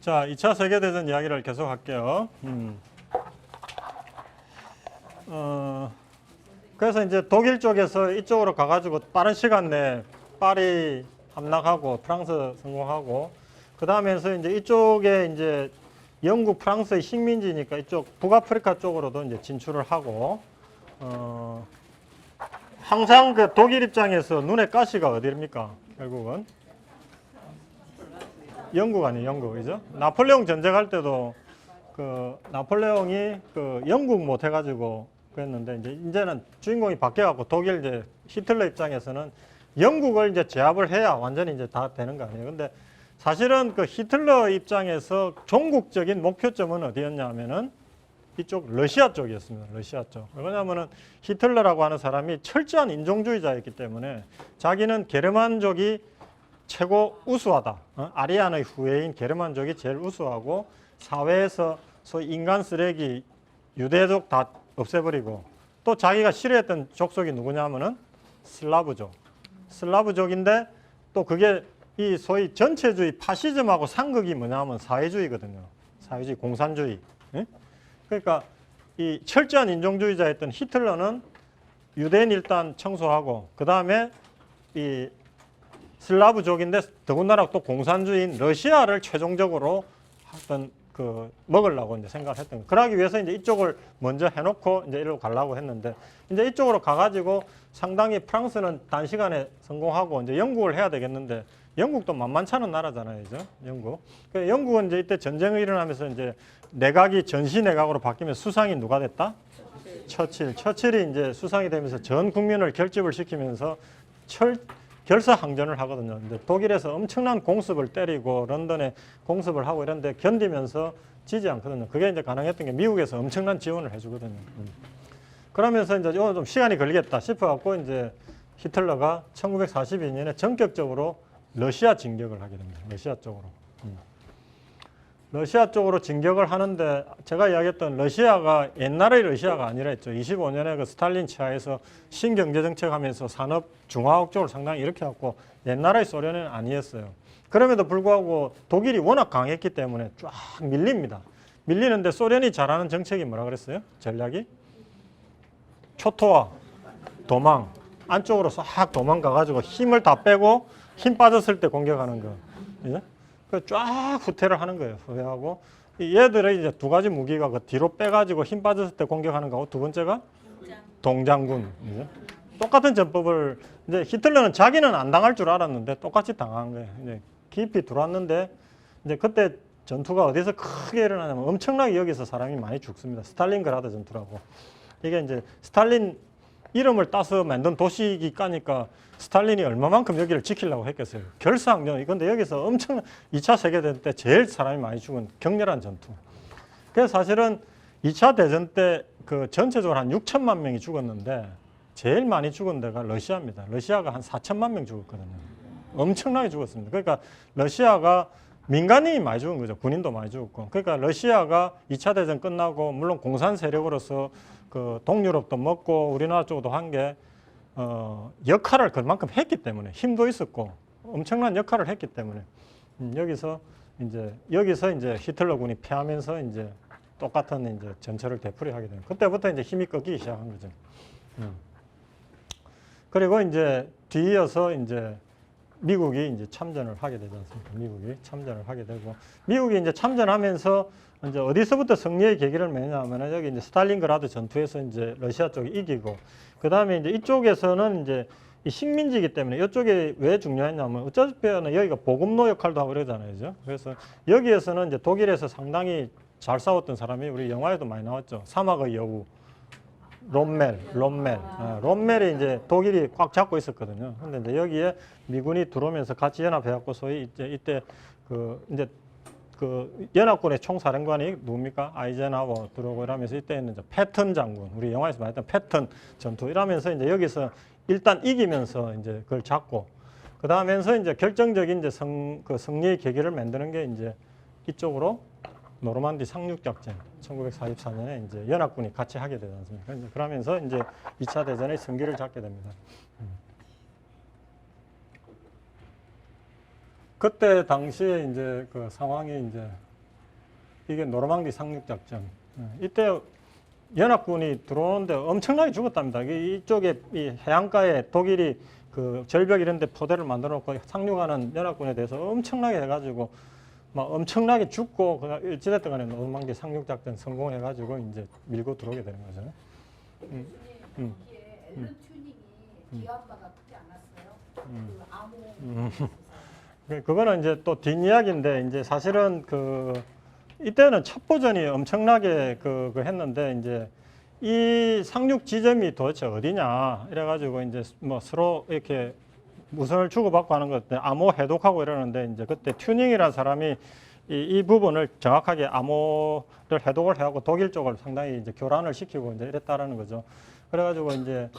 자, 2차 세계대전 이야기를 계속 할게요. 그래서 이제 독일 쪽에서 이쪽으로 가가지고 빠른 시간 내에 파리 함락하고 프랑스 성공하고, 그 다음에서 이제 이쪽에 이제 영국, 프랑스의 식민지니까 이쪽 북아프리카 쪽으로도 이제 진출을 하고, 항상 그 독일 입장에서 눈에 가시가 어디입니까? 결국은 영국 아니에요, 영국, 그죠? 나폴레옹 전쟁할 때도 그 나폴레옹이 그 영국 못 해가지고 그랬는데, 이제는 주인공이 바뀌어갖고 독일 이제 히틀러 입장에서는 영국을 이제 제압을 해야 완전히 이제 다 되는 거 아니에요. 근데 사실은 그 히틀러 입장에서 종국적인 목표점은 어디였냐면은 이쪽 러시아 쪽이었습니다. 러시아 쪽. 왜냐하면은 히틀러라고 하는 사람이 철저한 인종주의자였기 때문에 자기는 게르만족이 최고 우수하다. 아리안의 후예인 게르만족이 제일 우수하고, 사회에서 소위 인간 쓰레기, 유대족 다 없애버리고, 또 자기가 싫어했던 족속이 누구냐면은 슬라브족. 슬라브족인데 또 그게 이 소위 전체주의 파시즘하고 상극이 뭐냐면 사회주의거든요. 사회주의, 공산주의. 그러니까 이 철저한 인종주의자였던 히틀러는 유대인 일단 청소하고, 그 다음에 이 슬라브족인데 더군다나 또 공산주의인 러시아를 최종적으로 어떤 그 먹으려고 이제 생각을 했던 거예요. 그러기 위해서 이제 이쪽을 먼저 해놓고 이제 이리로 가려고 했는데, 이제 이쪽으로 가가지고 상당히 프랑스는 단시간에 성공하고 이제 영국을 해야 되겠는데, 영국도 만만찮은 나라잖아요, 그죠? 영국. 그 영국은 이제 이때 전쟁이 일어나면서 이제 내각이 전시 내각으로 바뀌면서 수상이 누가 됐다? 처칠. 처칠이 이제 수상이 되면서 전 국민을 결집을 시키면서 결사항전을 하거든요. 근데 독일에서 엄청난 공습을 때리고 런던에 공습을 하고 이런데 견디면서 지지 않거든요. 그게 이제 가능했던 게 미국에서 엄청난 지원을 해주거든요. 그러면서 이제 이거 좀 시간이 걸리겠다 싶어갖고 이제 히틀러가 1942년에 전격적으로 러시아 진격을 하게 됩니다. 러시아 쪽으로. 러시아 쪽으로 진격을 하는데, 제가 이야기했던 러시아가 옛날의 러시아가 아니라 했죠. 25년에 그 스탈린 치하에서 신경제정책 하면서 산업 중화국 쪽을 상당히 이렇게 갖고 옛날의 소련은 아니었어요. 그럼에도 불구하고 독일이 워낙 강했기 때문에 쫙 밀립니다. 밀리는데 소련이 잘하는 정책이 뭐라 그랬어요? 전략이? 초토화, 도망. 안쪽으로 싹 도망가가지고 힘을 다 빼고 힘 빠졌을 때 공격하는 거. 예? 쫙 후퇴를 하는 거예요. 후퇴하고, 얘들의 이제 두 가지 무기가 그 뒤로 빼가지고 힘 빠졌을 때 공격하는 거고, 두 번째가 동장군. 이제 똑같은 전법을 이제 히틀러는 자기는 안 당할 줄 알았는데 똑같이 당한 거예요. 이제 깊이 들어왔는데, 이제 그때 전투가 어디서 크게 일어나냐면 엄청나게 여기서 사람이 많이 죽습니다. 스탈린그라드 전투라고. 이게 이제 스탈린 이름을 따서 만든 도시이기 까니까 스탈린이 얼마만큼 여기를 지키려고 했겠어요. 결사항전. 근데 여기서 엄청 2차 세계대전 때 제일 사람이 많이 죽은 격렬한 전투. 그래서 사실은 2차 대전 때 그 전체적으로 한 6천만 명이 죽었는데 제일 많이 죽은 데가 러시아입니다. 러시아가 한 4천만 명 죽었거든요. 엄청나게 죽었습니다. 그러니까 러시아가 민간인이 많이 죽은 거죠. 군인도 많이 죽었고. 그러니까 러시아가 2차 대전 끝나고 물론 공산 세력으로서 그 동유럽도 먹고 우리나라 쪽도 한 게 역할을 그만큼 했기 때문에, 힘도 있었고 엄청난 역할을 했기 때문에 여기서 이제 히틀러군이 패하면서 이제 똑같은 이제 전철을 되풀이하게 되는, 그때부터 이제 힘이 꺾이기 시작한 거죠. 그리고 이제 뒤이어서 이제 미국이 이제 참전을 하게 되지 않습니까? 미국이 참전을 하게 되고, 미국이 이제 참전하면서 이제 어디서부터 승리의 계기를 맺냐면은 여기 이제 스탈린그라드 전투에서 이제 러시아 쪽이 이기고, 그 다음에 이제 이쪽에서는 이제 이 식민지이기 때문에 이쪽이 왜 중요했냐면 어차피는 여기가 보급로 역할도 하고 그러잖아요. 그죠? 그래서 여기에서는 이제 독일에서 상당히 잘 싸웠던 사람이 우리 영화에도 많이 나왔죠. 사막의 여우. 롬멜이 이제 독일이 꽉 잡고 있었거든요. 근데 이제 여기에 미군이 들어오면서 같이 연합해갖고 소위 이때 그 연합군의 총사령관이 누굽니까? 아이젠하워 들어오고 이러면서 이때는 이제 패턴 장군, 우리 영화에서 말했던 패턴 전투 이러면서 이제 여기서 일단 이기면서 이제 그걸 잡고, 그 다음에서 이제 결정적인 이제 승리의 계기를 만드는 게 이제 이쪽으로 노르만디 상륙작전 1944년에 이제 연합군이 같이 하게 되지 않습니까? 이제 그러면서 이제 2차 대전의 승기를 잡게 됩니다. 그때 당시에 이제 그 상황이 이제 이게 노르망디 상륙작전. 이때 연합군이 들어오는데 엄청나게 죽었답니다. 이쪽에 이 해안가에 독일이 그 절벽 이런 데 포대를 만들어 놓고 상륙하는 연합군에 대해서 엄청나게 해가지고 막 엄청나게 죽고 어찌됐든 간에 노르망디 상륙작전 성공해가지고 이제 밀고 들어오게 되는 거죠. 거기에 앨런 튜닝이 기압바가 크지 않았어요? 그 암호. 그거는 이제 또 뒷이야기인데 이제 사실은 이때는 첩보전이 엄청나게 했는데 이제 이 상륙 지점이 도대체 어디냐 이래가지고 이제 뭐 서로 이렇게 무선을 주고받고 하는 것 같은데 암호 해독하고 이러는데 이제 그때 튜닝이라는 사람이 이 부분을 정확하게 암호를 해독을 해갖고 독일 쪽을 상당히 이제 교란을 시키고 이제 이랬다라는 거죠. 그래가지고 이제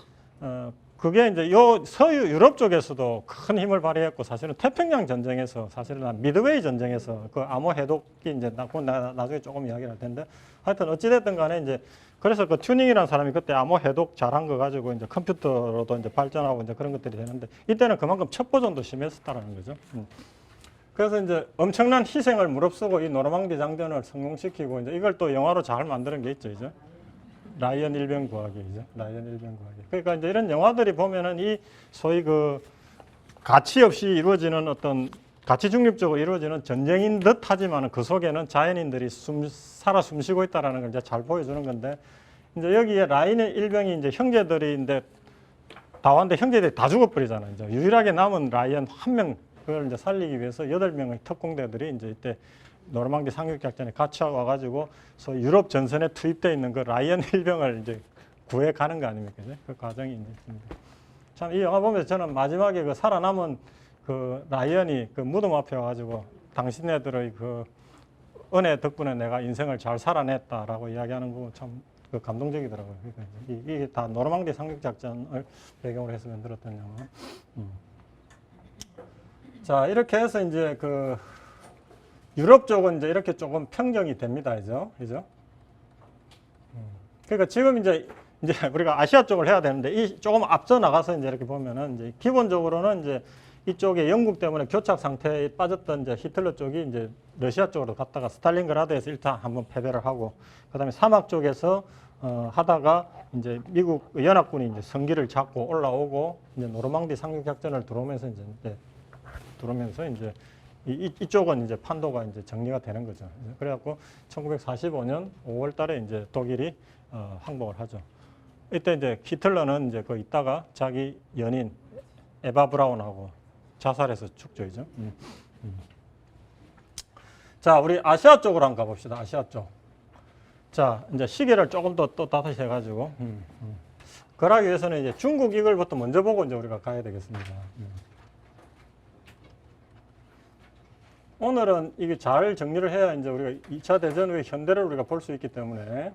그게 이제 요 서유 유럽 쪽에서도 큰 힘을 발휘했고 사실은 태평양 전쟁에서 사실은 미드웨이 전쟁에서 그 암호 해독이 이제 나중에 조금 이야기를 할 텐데 하여튼 어찌됐든 간에 이제 그래서 그 튜닝이라는 사람이 그때 암호 해독 잘한 거 가지고 이제 컴퓨터로도 이제 발전하고 이제 그런 것들이 되는데 이때는 그만큼 첩보전도 심했었다라는 거죠. 그래서 이제 엄청난 희생을 무릅쓰고 이 노르망디 장전을 성공시키고 이제 이걸 또 영화로 잘 만드는 게 있죠, 이제. 라이언 일병 구하기죠. 라이언 일병 구하기. 그러니까 이제 이런 영화들이 보면은 이 소위 그 가치 없이 이루어지는 어떤 가치 중립적으로 이루어지는 전쟁인 듯 하지만은 그 속에는 자연인들이 살아 숨쉬고 있다라는 걸 이제 잘 보여주는 건데 이제 여기에 라이언 일병이 이제 형제들인데 다 왔는데 형제들이 다 죽어버리잖아요. 이제 유일하게 남은 라이언 한 명 그걸 이제 살리기 위해서 8명의 특공대들이 이제 이때 노르망디 상륙작전에 같이 와가지고 소위 유럽 전선에 투입되어 있는 그 라이언 일병을 이제 구해 가는 거 아닙니까? 그 과정이 이제 있습니다. 참 이 영화 보면서 저는 마지막에 그 살아남은 그 라이언이 그 무덤 앞에 와가지고 당신네들의 그 은혜 덕분에 내가 인생을 잘 살아냈다라고 이야기하는 거 참 그 감동적이더라고요. 그러니까 이게 다 노르망디 상륙작전을 배경으로 해서 만들었던 영화. 자, 이렇게 해서 이제 그 유럽 쪽은 이제 이렇게 조금 평정이 됩니다. 그죠? 그러니까 지금 이제 우리가 아시아 쪽을 해야 되는데 이 조금 앞서 나가서 이제 이렇게 보면은 이제 기본적으로는 이제 이쪽에 영국 때문에 교착 상태에 빠졌던 이제 히틀러 쪽이 이제 러시아 쪽으로 갔다가 스탈린그라드에서 일단 한번 패배를 하고 그다음에 사막 쪽에서 하다가 이제 미국 연합군이 이제 성기를 잡고 올라오고 이제 노르망디 상륙 작전을 들어오면서 이제 이쪽은 이제 판도가 이제 정리가 되는 거죠. 그래갖고 1945년 5월 달에 이제 독일이 항복을 하죠. 이때 이제 히틀러는 이제 그 있다가 자기 연인 에바 브라운하고 자살해서 죽죠. 자, 우리 아시아 쪽으로 한번 가봅시다. 아시아 쪽. 자, 이제 시계를 조금 더 또 다시 해가지고. 그러기 위해서는 이제 중국 이걸부터 먼저 보고 이제 우리가 가야 되겠습니다. 오늘은 이게 잘 정리를 해야 이제 우리가 2차 대전 후의 현대를 우리가 볼 수 있기 때문에.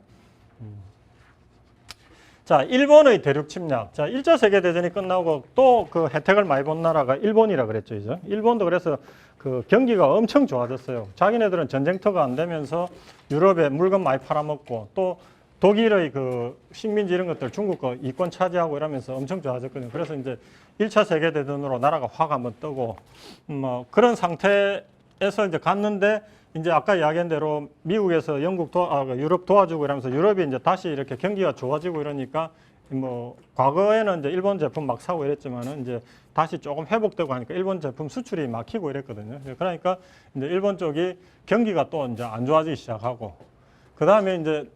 자, 일본의 대륙 침략. 자, 1차 세계대전이 끝나고 또 그 혜택을 많이 본 나라가 일본이라 그랬죠, 이제. 일본도 그래서 그 경기가 엄청 좋아졌어요. 자기네들은 전쟁터가 안 되면서 유럽에 물건 많이 팔아먹고 또 독일의 그 식민지 이런 것들 중국 거 이권 차지하고 이러면서 엄청 좋아졌거든요. 그래서 이제 1차 세계대전으로 나라가 확 한번 뜨고 뭐 그런 상태에서 이제 갔는데 이제 아까 이야기한 대로 미국에서 유럽 도와주고 이러면서 유럽이 이제 다시 이렇게 경기가 좋아지고 이러니까 뭐 과거에는 이제 일본 제품 막 사고 이랬지만은 이제 다시 조금 회복되고 하니까 일본 제품 수출이 막히고 이랬거든요. 그러니까 이제 일본 쪽이 경기가 또 이제 안 좋아지기 시작하고 그 다음에 이제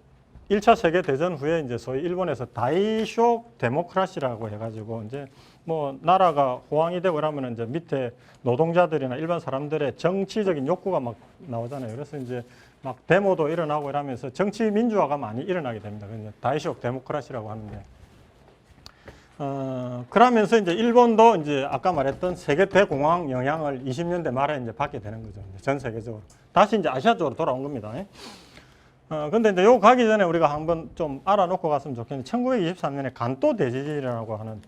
1차 세계 대전 후에 이제 소위 일본에서 다이쇼 데모크라시라고 해가지고 이제 뭐 나라가 호황이 되고 그러면 이제 밑에 노동자들이나 일반 사람들의 정치적인 욕구가 막 나오잖아요. 그래서 이제 막 데모도 일어나고 이러면서 정치 민주화가 많이 일어나게 됩니다. 그래서 다이쇼 데모크라시라고 하는데 그러면서 이제 일본도 이제 아까 말했던 세계 대공황 영향을 20년대 말에 이제 받게 되는 거죠. 전 세계적으로 다시 이제 아시아 쪽으로 돌아온 겁니다. 근데 이제 요 가기 전에 우리가 한번 좀 알아놓고 갔으면 좋겠는데 1923년에 간또 대지진이라고 하는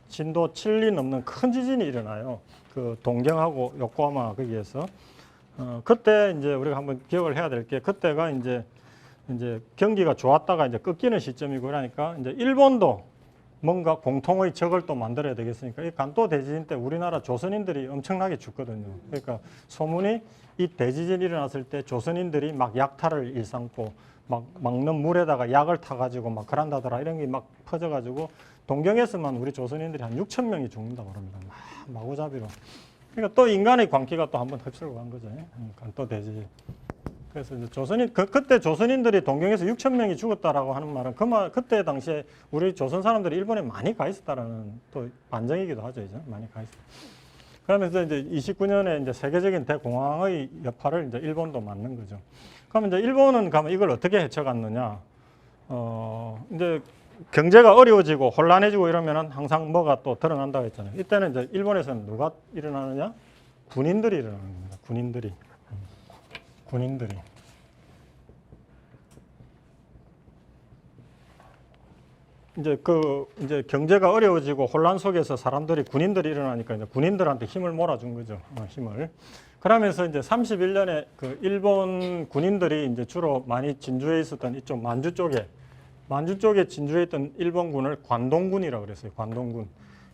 진도 7이 넘는 큰 지진이 일어나요. 그 동경하고 요코하마 거기에서. 그때 이제 우리가 한번 기억을 해야 될 게 그때가 이제 경기가 좋았다가 이제 꺾이는 시점이고 그러니까 이제 일본도 뭔가 공통의 적을 또 만들어야 되겠으니까 이 간도 대지진 때 우리나라 조선인들이 엄청나게 죽거든요. 그러니까 소문이 이 대지진이 일어났을 때 조선인들이 막 약탈을 일삼고 막 막는 물에다가 약을 타가지고 막 그런다더라 이런 게 막 퍼져가지고 동경에서만 우리 조선인들이 한 6천 명이 죽는다고 합니다. 마구잡이로. 그러니까 또 인간의 광기가 또 한번 휩쓸고 간 거죠. 간도 대지진. 그래서 이제 그때 조선인들이 동경에서 6천 명이 죽었다라고 하는 말은 그때 당시에 우리 조선 사람들이 일본에 많이 가 있었다라는 또 반증이기도 하죠, 이제 많이 가 있어. 그러면서 이제 29년에 이제 세계적인 대공황의 여파를 이제 일본도 맞는 거죠. 그러면 이제 일본은 가면 이걸 어떻게 헤쳐갔느냐? 이제 경제가 어려워지고 혼란해지고 이러면은 항상 뭐가 또 드러난다고 했잖아요. 이때는 이제 일본에서는 누가 일어나느냐? 군인들이 일어나는 겁니다. 군인들이. 이제 경제가 어려워지고 혼란 속에서 군인들이 일어나니까 이제 군인들한테 힘을 몰아준 거죠. 힘을. 그러면서 이제 31년에 그 일본 군인들이 이제 주로 많이 진주에 있었던 이쪽 만주 쪽에 진주에 있던 일본군을 관동군이라고 그랬어요. 관동군.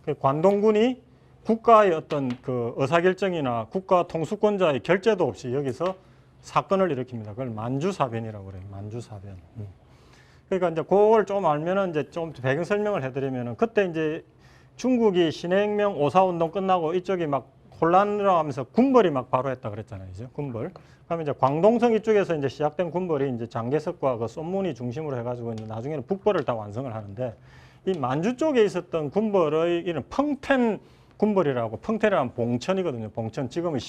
그 관동군이 국가의 어떤 그 의사결정이나 국가 통수권자의 결재도 없이 여기서 사건을 일으킵니다. 그걸 만주사변이라고 그래요. 만주사변. 그러니까 이제 그걸 좀 알면은 이제 좀 배경 설명을 해드리면은 그때 이제 중국이 신해혁명 5.4운동 끝나고 이쪽이 막 혼란을 하면서 군벌이 막 바로 했다 그랬잖아요. 이제 군벌. 그러면 이제 광동성 이쪽에서 이제 시작된 군벌이 이제 장개석과 그 쏜문이 중심으로 해가지고 이제 나중에는 북벌을 다 완성을 하는데 이 만주 쪽에 있었던 군벌의 이런 펑텐 군벌이라고 펑텐이라는 봉천이거든요. 봉천 지금의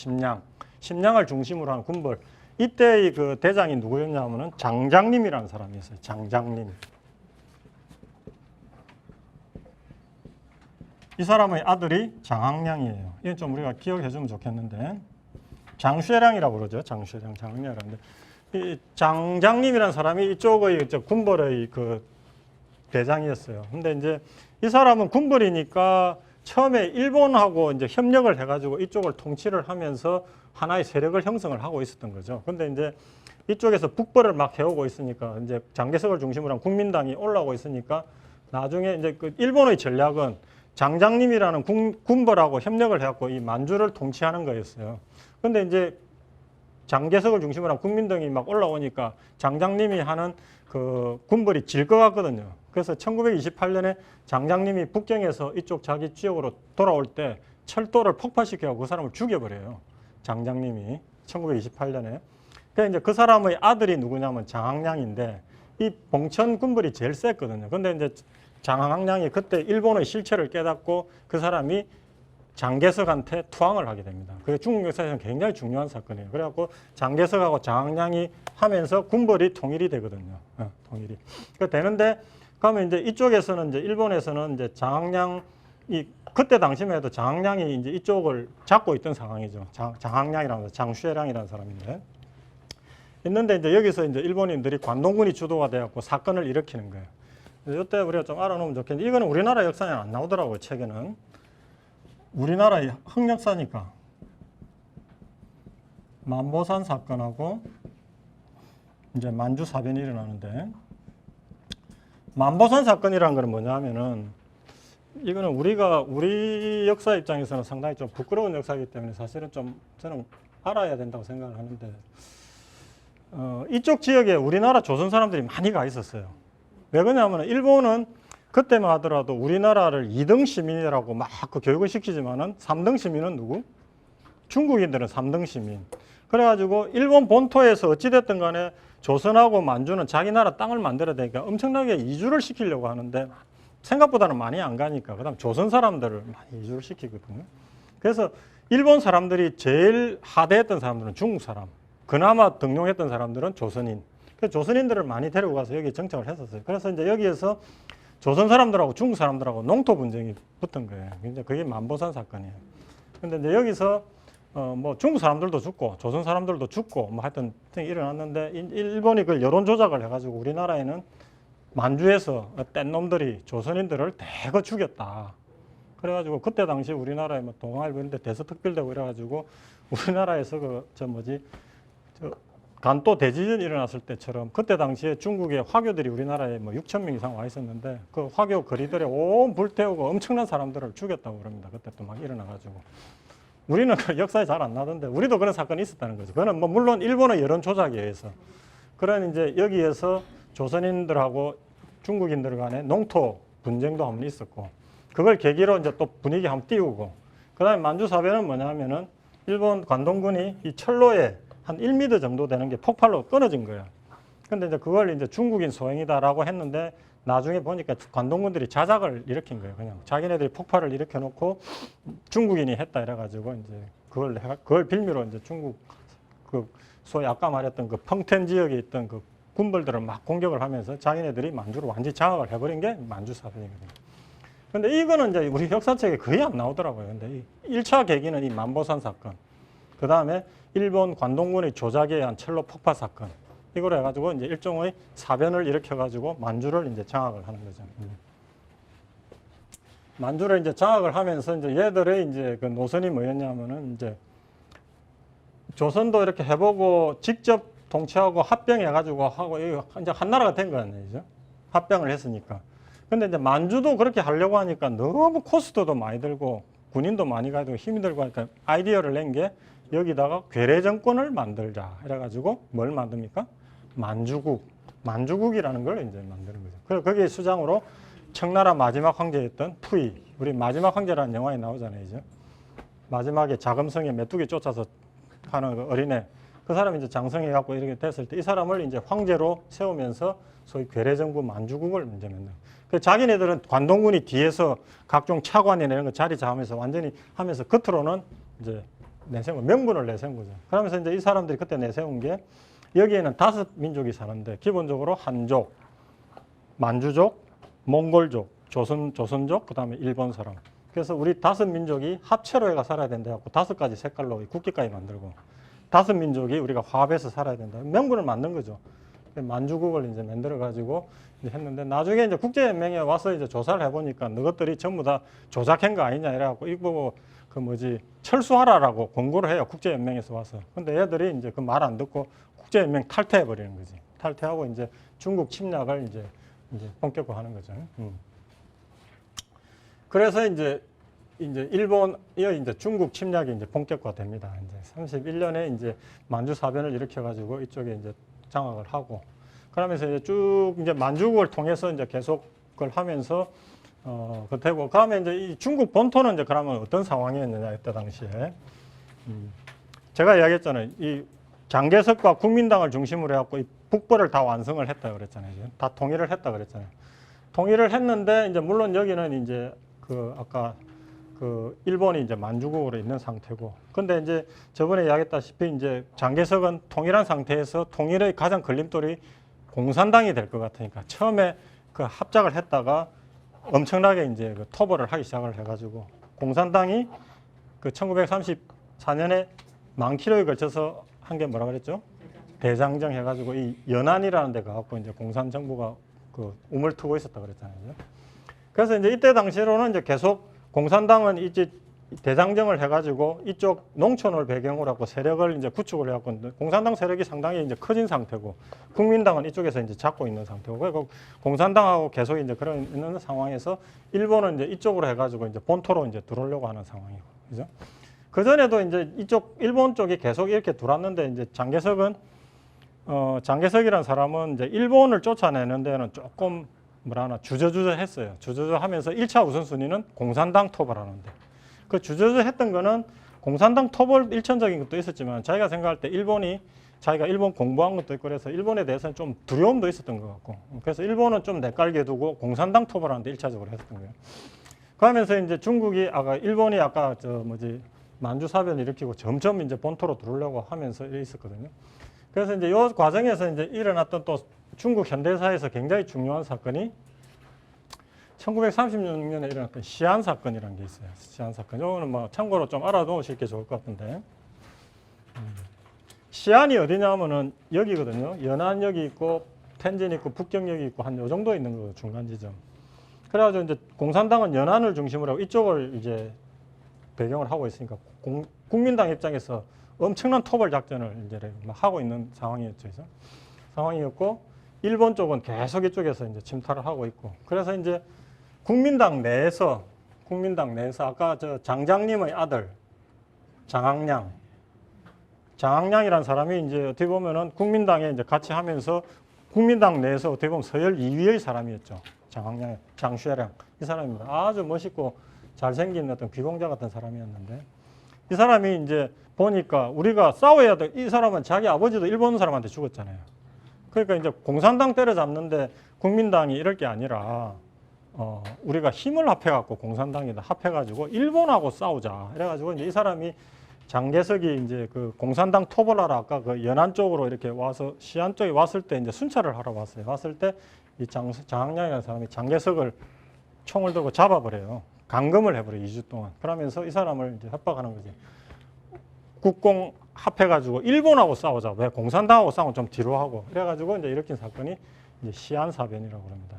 심양을 중심으로 한 군벌. 이때의 그 대장이 누구였냐면은 장장님이라는 사람이었어요. 장장님. 이 사람의 아들이 장항량이에요. 이건 좀 우리가 기억해 주면 좋겠는데 장쉐량이라고 그러죠. 장항량이라는데 이 장장님이라는 사람이 이쪽의 군벌의 그 대장이었어요. 근데 이제 이 사람은 군벌이니까 처음에 일본하고 이제 협력을 해가지고 이쪽을 통치를 하면서 하나의 세력을 형성을 하고 있었던 거죠. 근데 이제 이쪽에서 북벌을 막 해오고 있으니까 이제 장개석을 중심으로 한 국민당이 올라오고 있으니까 나중에 이제 그 일본의 전략은 장장님이라는 군벌하고 협력을 해갖고 이 만주를 통치하는 거였어요. 근데 이제 장개석을 중심으로 한 국민당이 막 올라오니까 장장님이 하는 그 군벌이 질 것 같거든요. 그래서 1928년에 장장님이 북경에서 이쪽 자기 지역으로 돌아올 때 철도를 폭파시켜서 그 사람을 죽여버려요. 장장님이 1928년에. 그래서 이제 그 사람의 아들이 누구냐면 장항량인데 이 봉천 군벌이 제일 셌거든요. 근데 이제 장항량이 그때 일본의 실체를 깨닫고 그 사람이 장개석한테 투항을 하게 됩니다. 그게 중국 역사에서는 굉장히 중요한 사건이에요. 그래갖고 장개석하고 장항량이 하면서 군벌이 통일이 되거든요. 통일이. 그 되는데 그러면 이제 이쪽에서는 이제 일본에서는 이제 장항량이 그때 당시만 해도 장항량이 이제 이쪽을 잡고 있던 상황이죠. 장항량이라는 장쉐량이라는 사람인데 있는데 이제 여기서 이제 일본인들이 관동군이 주도가 되었고 사건을 일으키는 거예요. 이때 우리가 좀 알아놓으면 좋겠는데 이거는 우리나라 역사에 안 나오더라고요. 책에는. 우리나라의 흑역사니까 만보산 사건하고 이제 만주사변이 일어나는데 만보산 사건이라는 건 뭐냐 하면은 이거는 우리 역사 입장에서는 상당히 좀 부끄러운 역사이기 때문에 사실은 좀 저는 알아야 된다고 생각을 하는데 이쪽 지역에 우리나라 조선 사람들이 많이 가 있었어요. 왜 그러냐면 일본은 그때만 하더라도 우리나라를 2등 시민이라고 막 그 교육을 시키지만은 3등 시민은 누구? 중국인들은 3등 시민. 그래가지고 일본 본토에서 어찌됐든 간에 조선하고 만주는 자기 나라 땅을 만들어야 되니까 엄청나게 이주를 시키려고 하는데 생각보다는 많이 안 가니까 그다음 조선 사람들을 많이 이주를 시키거든요. 그래서 일본 사람들이 제일 하대했던 사람들은 중국 사람, 그나마 등용했던 사람들은 조선인. 그래서 조선인들을 많이 데리고 가서 여기 정착을 했었어요. 그래서 이제 여기에서 조선 사람들하고 중국 사람들하고 농토 분쟁이 붙은 거예요. 이제 그게 만보산 사건이에요. 근데 이제 여기서 뭐 중국 사람들도 죽고 조선 사람들도 죽고 뭐 하여튼 일어났는데 일본이 그걸 여론 조작을 해가지고 우리나라에는 만주에서 뗀 놈들이 조선인들을 대거 죽였다. 그래가지고 그때 당시 우리나라에 뭐 동아일보 이런 데 대서특필되고 이래가지고 우리나라에서 간또 대지진이 일어났을 때처럼 그때 당시에 중국의 화교들이 우리나라에 뭐 6천 명 이상 와 있었는데 그 화교 거리들에 온 불태우고 엄청난 사람들을 죽였다고 그럽니다. 그때 또 막 일어나가지고 우리는 그 역사에 잘 안 나던데 우리도 그런 사건이 있었다는 거죠. 그거는 뭐 물론 일본의 여론 조작에 의해서 그런 이제 여기에서 조선인들하고 중국인들 간의 농토 분쟁도 한번 있었고 그걸 계기로 이제 또 분위기 한번 띄우고 그다음에 만주사변은 뭐냐면은 일본 관동군이 이 철로에 한 1m 정도 되는 게 폭발로 끊어진 거예요. 근데 이제 그걸 이제 중국인 소행이다라고 했는데 나중에 보니까 관동군들이 자작을 일으킨 거예요. 그냥 자기네들이 폭발을 일으켜 놓고 중국인이 했다 이래가지고 이제 그걸 빌미로 이제 중국 그 소위 아까 말했던 그 펑텐 지역에 있던 그 군벌들을 막 공격을 하면서 자기네들이 만주를 완전히 장악을 해버린 게 만주사변이거든요. 근데 이거는 이제 우리 역사책에 거의 안 나오더라고요. 근데 이 1차 계기는 이 만보산 사건, 그 다음에 일본 관동군의 조작에 의한 철로 폭파 사건, 이걸 해가지고 이제 일종의 사변을 일으켜가지고 만주를 이제 장악을 하는 거죠. 만주를 이제 장악을 하면서 이제 얘들의 이제 그 노선이 뭐였냐면은 이제 조선도 이렇게 해보고 직접 통치하고 합병해가지고 하고 이제 한 나라가 된 거 아니죠? 합병을 했으니까. 근데 이제 만주도 그렇게 하려고 하니까 너무 코스트도 많이 들고 군인도 많이 가지고 힘이 들고 하니까 아이디어를 낸 게 여기다가 괴뢰 정권을 만들자. 이래가지고 뭘 만듭니까? 만주국. 만주국이라는 걸 이제 만드는 거죠. 그래서 거기에 수장으로 청나라 마지막 황제였던 푸이. 우리 마지막 황제라는 영화에 나오잖아요. 이제. 마지막에 자금성에 메뚜기 쫓아서 하는 그 어린애. 그 사람이 이제 장성해갖고 이렇게 됐을 때 이 사람을 이제 황제로 세우면서 소위 괴뢰정부 만주국을 이제 만든. 그 자기네들은 관동군이 뒤에서 각종 차관이나 이런 거 자리 잡으면서 완전히 하면서 겉으로는 이제 내세운 명분을 내세운 거죠. 그러면서 이제 이 사람들이 그때 내세운 게 여기에는 5민족이 사는데 기본적으로 한족, 만주족, 몽골족, 조선족, 그다음에 일본 사람. 그래서 우리 5민족이 합체로 해가 살아야 된다 갖고 5가지 색깔로 국기까지 만들고 5민족이 우리가 화합해서 살아야 된다. 명분을 만든 거죠. 만주국을 이제 만들어 가지고 이제 했는데 나중에 이제 국제연맹에 와서 이제 조사를 해보니까 너것들이 전부 다 조작한 거 아니냐 이래갖고 이거 그 뭐지 철수하라라고 권고를 해요. 국제연맹에서 와서. 근데 얘들이 이제 그 말 안 듣고 국제연맹 탈퇴해 버리는 거지. 탈퇴하고 이제 중국 침략을 이제 본격화하는 거죠. 그래서 이제 일본이 이제 중국 침략이 이제 본격화됩니다. 이제 31년에 이제 만주사변을 일으켜가지고 이쪽에 이제 장악을 하고 그러면서 이제 쭉 이제 만주국을 통해서 이제 계속 그걸 하면서 그 되고 그러면 이제 이 중국 본토는 이제 그러면 어떤 상황이었느냐 이때 당시에 제가 이야기했잖아요. 이 장개석과 국민당을 중심으로 해갖고 이 북벌을 다 완성을 했다 그랬잖아요. 다 통일을 했다 그랬잖아요. 통일을 했는데 이제 물론 여기는 이제 그 아까 그 일본이 이제 만주국으로 있는 상태고, 근데 이제 저번에 이야기했다시피 이제 장개석은 통일한 상태에서 통일의 가장 걸림돌이 공산당이 될 것 같으니까 처음에 그 합작을 했다가 엄청나게 이제 그 토벌을 하기 시작을 해가지고 공산당이 그 1934년에 만 킬로에 걸쳐서 한 게 뭐라 그랬죠? 대장정 해가지고 이 연안이라는 데 가갖고 이제 공산 정부가 그 우물트고 있었다 그랬잖아요. 그래서 이제 이때 당시로는 이제 계속 공산당은 이제 대장정을 해가지고 이쪽 농촌을 배경으로 하고 세력을 이제 구축을 해갖고 공산당 세력이 상당히 이제 커진 상태고 국민당은 이쪽에서 이제 잡고 있는 상태고 그리고 공산당하고 계속 이제 그런 있는 상황에서 일본은 이제 이쪽으로 해가지고 이제 본토로 이제 들어오려고 하는 상황이고, 그죠? 그 전에도 이제 이쪽 일본 쪽이 계속 이렇게 들어왔는데 이제 장개석은 장개석이라는 사람은 이제 일본을 쫓아내는 데는 조금 뭐라나 주저주저했어요. 주저주저하면서 1차 우선순위는 공산당 토벌하는데 그 주저주저했던 거는 공산당 토벌 일천적인 것도 있었지만 자기가 생각할 때 일본이 자기가 일본 공부한 것도 있고 그래서 일본에 대해서는 좀 두려움도 있었던 것 같고 그래서 일본은 좀 내깔게 두고 공산당 토벌하는데 1차적으로 했었던 거예요. 그러면서 이제 중국이 일본이 아까 만주사변 일으키고 점점 이제 본토로 들어오려고 하면서 있었거든요. 그래서 이제 이 과정에서 이제 일어났던 또 중국 현대사에서 굉장히 중요한 사건이 1936년에 일어났던 시안 사건이라는 게 있어요. 시안 사건. 이거는 뭐 참고로 좀 알아두실 게 좋을 것 같은데. 시안이 어디냐면은 여기거든요. 연안역이 있고 텐진 있고 북경역이 있고 한 요 정도 있는 거예요. 중간 지점. 그래가지고 이제 공산당은 연안을 중심으로 하고 이쪽을 이제 배경을 하고 있으니까 국민당 입장에서 엄청난 토벌 작전을 이제 막 하고 있는 상황이었죠. 그래서 상황이었고 일본 쪽은 계속 이쪽에서 이제 침탈을 하고 있고 그래서 이제 국민당 내에서 아까 저 장장님의 아들 장항량이라는 사람이 이제 어떻게 보면은 국민당에 이제 같이 하면서 국민당 내에서 어떻게 보면 서열 2위의 사람이었죠. 장항량, 장쉐량 이 사람입니다. 아주 멋있고 잘생긴 어떤 귀공자 같은 사람이었는데 이 사람이 이제 보니까 우리가 싸워야 돼. 이 사람은 자기 아버지도 일본 사람한테 죽었잖아요. 그러니까 이제 공산당 때려잡는데 국민당이 이럴 게 아니라 우리가 힘을 합해갖고 공산당에다 합해가지고 일본하고 싸우자. 이래가지고 이제 이 사람이 장개석이 이제 그 공산당 토벌하러 아까 그 연안 쪽으로 이렇게 와서 시안 쪽에 왔을 때 이제 순찰을 하러 왔어요. 왔을 때 이 장항량이라는 사람이 장개석을 총을 들고 잡아버려요. 감금을 해버려요. 2주 동안. 그러면서 이 사람을 이제 협박하는 거지. 국공 합해가지고 일본하고 싸우자. 왜 공산당하고 싸우면 좀 뒤로 하고. 그래가지고 이제 일으킨 사건이 이제 시안사변이라고 합니다.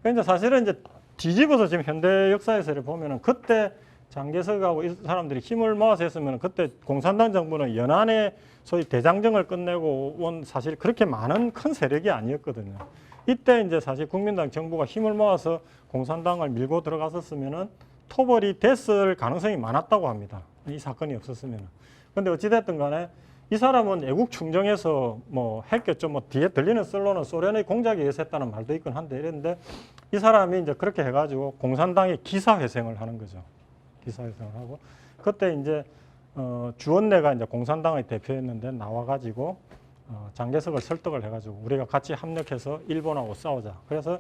그러니까 이제 사실은 이제 뒤집어서 지금 현대 역사에서 보면은 그때 장개석하고 이 사람들이 힘을 모아서 했으면 그때 공산당 정부는 연안에 소위 대장정을 끝내고 온 사실 그렇게 많은 큰 세력이 아니었거든요. 이때 이제 사실 국민당 정부가 힘을 모아서 공산당을 밀고 들어갔었으면은 토벌이 됐을 가능성이 많았다고 합니다. 이 사건이 없었으면은. 근데 어찌됐든 간에 이 사람은 애국 충정에서 뭐 했겠죠. 뭐 뒤에 들리는 썰로는 소련의 공작에 의해서 했다는 말도 있긴 한데 이랬는데 이 사람이 이제 그렇게 해가지고 공산당의 기사회생을 하는 거죠. 기사회생을 하고 그때 이제 주원내가 이제 공산당의 대표였는데 나와가지고 장개석을 설득을 해가지고 우리가 같이 합력해서 일본하고 싸우자. 그래서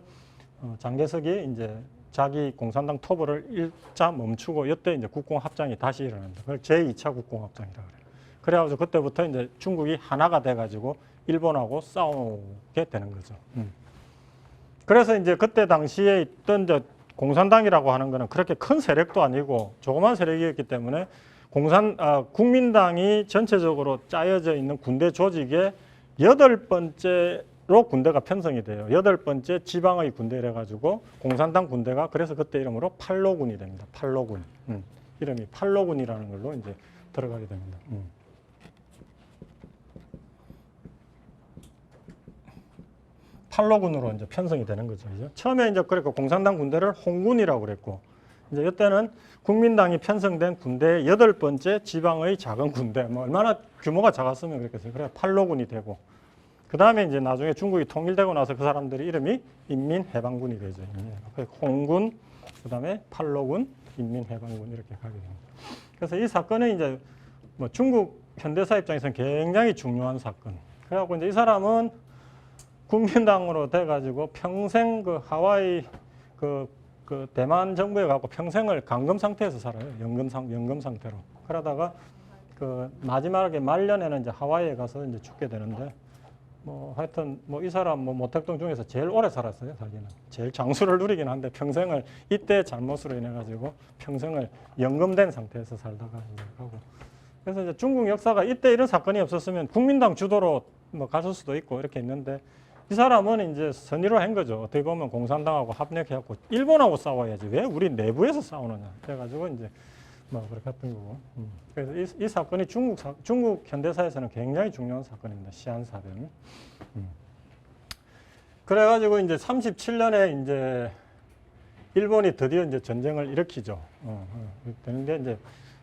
장개석이 이제 자기 공산당 토벌을 일자 멈추고 이때 이제 국공합장이 다시 일어납니다. 그걸 제2차 국공합장이라고 그래요. 그래가지고 그때부터 이제 중국이 하나가 돼가지고 일본하고 싸우게 되는 거죠. 그래서 이제 그때 당시에 있던 이제 공산당이라고 하는 거는 그렇게 큰 세력도 아니고 조그만 세력이었기 때문에 국민당이 전체적으로 짜여져 있는 군대 조직의 8번째로 군대가 편성이 돼요. 8번째 지방의 군대라 가지고 공산당 군대가 그래서 그때 이름으로 팔로군이 됩니다. 팔로군. 이름이 팔로군이라는 걸로 이제 들어가게 됩니다. 팔로군으로 이제 편성이 되는 거죠. 그죠? 처음에 이제 그랬고 공산당 군대를 홍군이라고 그랬고 이제 이때는 국민당이 편성된 군대의 8번째 지방의 작은 군대. 뭐 얼마나 규모가 작았으면 그랬겠어요. 그래 팔로군이 되고 그 다음에 이제 나중에 중국이 통일되고 나서 그 사람들이 이름이 인민해방군이 되죠. 홍군, 그 다음에 팔로군, 인민해방군 이렇게 가게 됩니다. 그래서 이 사건은 이제 뭐 중국 현대사 입장에서는 굉장히 중요한 사건. 그래갖고 이제 이 사람은 국민당으로 돼가지고 평생 그 하와이 그 대만 정부에 갖고 평생을 감금 상태에서 살아요. 연금 상태로. 그러다가 그 마지막에 말년에는 이제 하와이에 가서 이제 죽게 되는데 뭐 하여튼 뭐 이 사람 뭐 모택동 중에서 제일 오래 살았어요. 자기는 제일 장수를 누리긴 한데 평생을 이때 잘못으로 인해 가지고 평생을 연금된 상태에서 살다가 이제 가고. 그래서 이제 중국 역사가 이때 이런 사건이 없었으면 국민당 주도로 뭐 갔을 수도 있고 이렇게 있는데 이 사람은 이제 선의로 한 거죠. 어떻게 보면 공산당하고 합력해갖고 일본하고 싸워야지 왜 우리 내부에서 싸우느냐. 그래가지고 이제 뭐 그렇게 했던 거고. 그래서 이 사건이 중국 현대사에서는 굉장히 중요한 사건입니다. 시안사변. 그래가지고 이제 37년에 이제 일본이 드디어 이제 전쟁을 일으키죠. 되는데 이제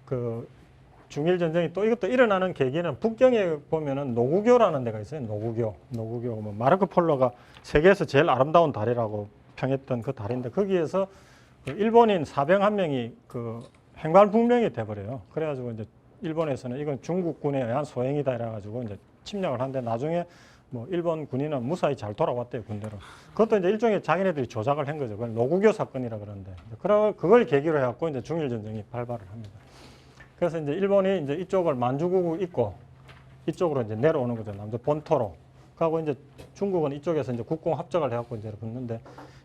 그 중일 전쟁이 또 이것도 일어나는 계기는 북경에 보면은 노구교라는 데가 있어요. 노구교. 뭐 마르코 폴로가 세계에서 제일 아름다운 다리라고 평했던 그 다리인데 거기에서 그 일본인 사병 한 명이 그 행방불명이 돼버려요. 그래가지고 이제 일본에서는 이건 중국군에 의한 소행이다 이래가지고 이제 침략을 하는데 나중에 뭐 일본 군인은 무사히 잘 돌아왔대요, 군대로. 그것도 이제 일종의 자기네들이 조작을 한 거죠. 그걸 노구교 사건이라 그러는데. 그걸 계기로 해갖고 이제 중일 전쟁이 발발을 합니다. 그래서 이제 일본이 이제 이쪽을 만주국을 잇고 이쪽으로 이제 내려오는 거죠. 남도 본토로. 그리고 이제 중국은 이쪽에서 이제 국공 합작을 해갖고 이제 붙는데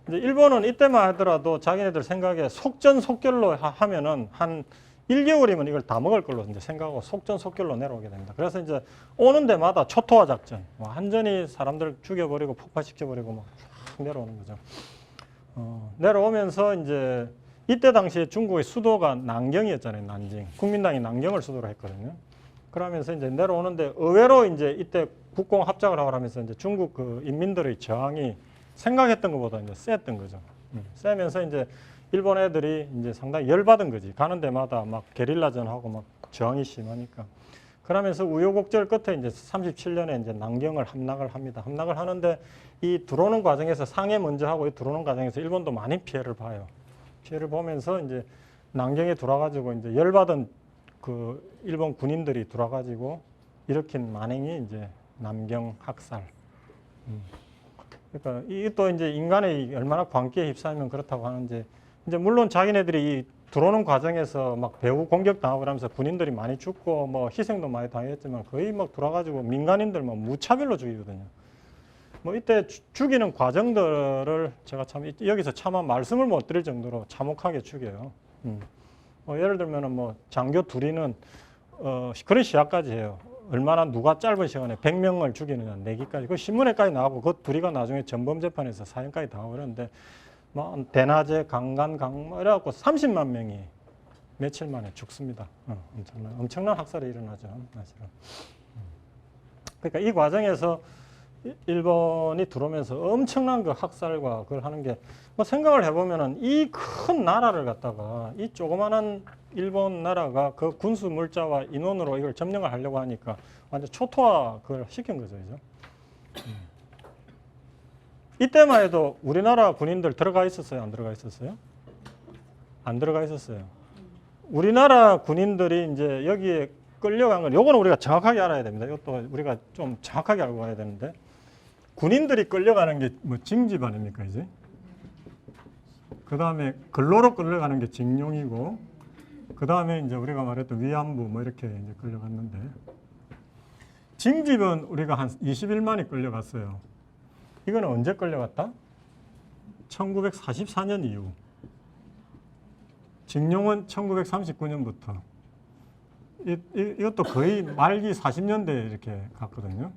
이제 일본은 이때만 하더라도 자기네들 생각에 속전속결로 하면은 한 1개월이면 이걸 다 먹을 걸로 이제 생각하고 속전속결로 내려오게 됩니다. 그래서 이제 오는 데마다 초토화 작전, 완전히 사람들 죽여버리고 폭파시켜버리고 막 내려오는 거죠. 내려오면서 이제 이때 당시에 중국의 수도가 난경이었잖아요. 난징. 국민당이 난경을 수도로 했거든요. 그러면서 이제 내려오는데 의외로 이제 이때 국공 합작을 하고 하면서 이제 중국 그 인민들의 저항이 생각했던 것보다 이제 셌던 거죠. 세면서 이제 일본 애들이 이제 상당히 열받은 거지. 가는 데마다 막 게릴라전하고 막 저항이 심하니까. 그러면서 우여곡절 끝에 이제 37년에 이제 남경을 함락을 합니다. 함락을 하는데 이 들어오는 과정에서 상해 먼저 하고 이 들어오는 과정에서 일본도 많이 피해를 봐요. 피해를 보면서 이제 남경에 들어와가지고 이제 열받은 그 일본 군인들이 들어와가지고 일으킨 만행이 이제 남경 학살. 그러니까 이 또 이제 인간의 얼마나 광기에 휩싸이면 그렇다고 하는지 이제 물론 자기네들이 이 들어오는 과정에서 막 배후 공격당하고 그러면서 군인들이 많이 죽고 뭐 희생도 많이 당했지만 거의 막 돌아가지고 민간인들 뭐 무차별로 죽이거든요. 뭐 이때 죽이는 과정들을 제가 참 여기서 차마 말씀을 못 드릴 정도로 참혹하게 죽여요. 뭐 예를 들면은 뭐 장교 둘이는 그런 시합까지 해요. 얼마나 누가 짧은 시간에 100명을 죽이느냐 내기까지. 그 신문에까지 나오고 그 둘이가 나중에 전범 재판에서 사형까지 당하고 그러는데 뭐 대낮에 강간 강모 이래갖고 30만 명이 며칠 만에 죽습니다. 엄청난 학살이 일어나죠. 사실은. 그러니까 이 과정에서 일본이 들어오면서 엄청난 그 학살과 그걸 하는 게 뭐 생각을 해보면은 이 큰 나라를 갖다가 이 조그마한 일본 나라가 그 군수 물자와 인원으로 이걸 점령을 하려고 하니까 완전 초토화 그걸 시킨 거죠. 그죠? 이때만 해도 우리나라 군인들 들어가 있었어요? 안 들어가 있었어요? 안 들어가 있었어요. 우리나라 군인들이 이제 여기에 끌려간 건 요거는 우리가 정확하게 알아야 됩니다. 이것도 우리가 좀 정확하게 알고 가야 되는데 군인들이 끌려가는 게 뭐 징집 아닙니까 이제? 그 다음에 근로로 끌려가는 게 징용이고 그 다음에 이제 우리가 말했던 위안부 뭐 이렇게 이제 끌려갔는데 징집은 우리가 한 21만이 끌려갔어요. 이거는 언제 끌려갔다? 1944년 이후. 징용은 1939년부터. 이것도 거의 말기 40년대에 이렇게 갔거든요.